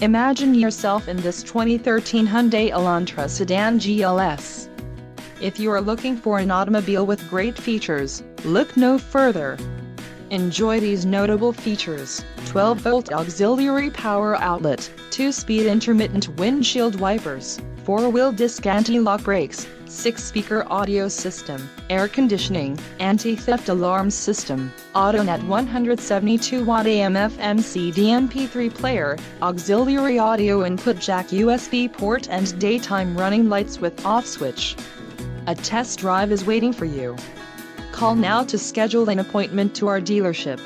Imagine yourself in this 2013 Hyundai Elantra Sedan GLS. If you are looking for an automobile with great features, look no further. Enjoy these notable features: 12-volt auxiliary power outlet, 2-speed intermittent windshield wipers, 4-wheel disc anti-lock brakes, 6-speaker audio system, air conditioning, anti-theft alarm system, AutoNet 172-watt AM/FM CD MP3 player, auxiliary audio input jack USB port and daytime running lights with off switch. A test drive is waiting for you. Call now to schedule an appointment to our dealership.